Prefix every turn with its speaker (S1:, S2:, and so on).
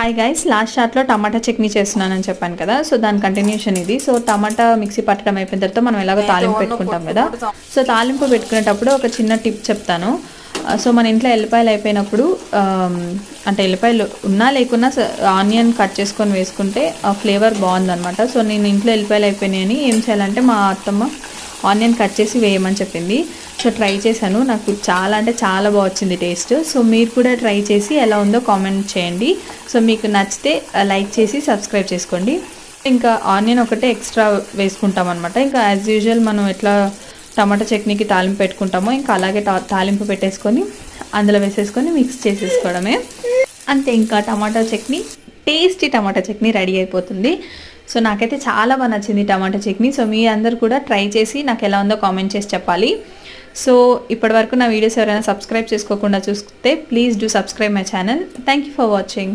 S1: Hi guys, last షాట్లో టమాటా చట్నీ చేస్తున్నానని చెప్పాను కదా. సో దాని కంటిన్యూషన్ ఇది. సో టమాటా మిక్సీ పట్టడం అయిపోయిన తర్వాత మనం ఎలాగో తాలింపు పెట్టుకుంటాం కదా. సో తాలింపు పెట్టుకునేటప్పుడు ఒక చిన్న టిప్ చెప్తాను. సో మన ఇంట్లో ఎల్లిపాయలు అయిపోయినప్పుడు అంటే ఎల్లిపాయలు ఉన్నా లేకున్నా ఆనియన్ కట్ చేసుకొని వేసుకుంటే ఆ ఫ్లేవర్ బాగుందనమాట. సో నేను ఇంట్లో ఎల్లిపాయలు అయిపోయినాయని ఏం చేయాలంటే మా అత్తమ్మ ఆనియన్ కట్ చేసి వేయమని చెప్పింది. సో ట్రై చేశాను, నాకు చాలా అంటే చాలా బాగా వచ్చింది టేస్ట్. సో మీరు కూడా ట్రై చేసి ఎలా ఉందో కామెంట్ చేయండి. సో మీకు నచ్చితే లైక్ చేసి సబ్స్క్రైబ్ చేసుకోండి. ఇంకా ఆనియన్ ఒకటే ఎక్స్ట్రా వేసుకుంటాం అనమాట. ఇంకా యాజ్ యూజువల్ మనం ఎట్లా టమాటా చట్నీకి తాలింపు పెట్టుకుంటామో ఇంకా అలాగే తాలింపు పెట్టేసుకొని అందులో వేసేసుకొని మిక్స్ చేసేసుకోవడమే అంతే. ఇంకా టమాటా చట్నీ, టేస్టీ టమాటా చట్నీ రెడీ అయిపోతుంది. సో నాకైతే చాలా బాగా నచ్చింది టమాటా చట్నీ. సో మీ అందరు కూడా ట్రై చేసి నాకు ఎలా ఉందో కామెంట్ చేసి చెప్పాలి. సో ఇప్పటివరకు నా వీడియోస్ ఎవరైనా సబ్స్క్రైబ్ చేసుకోకుండా చూస్తే please do subscribe my channel. Thank you for watching.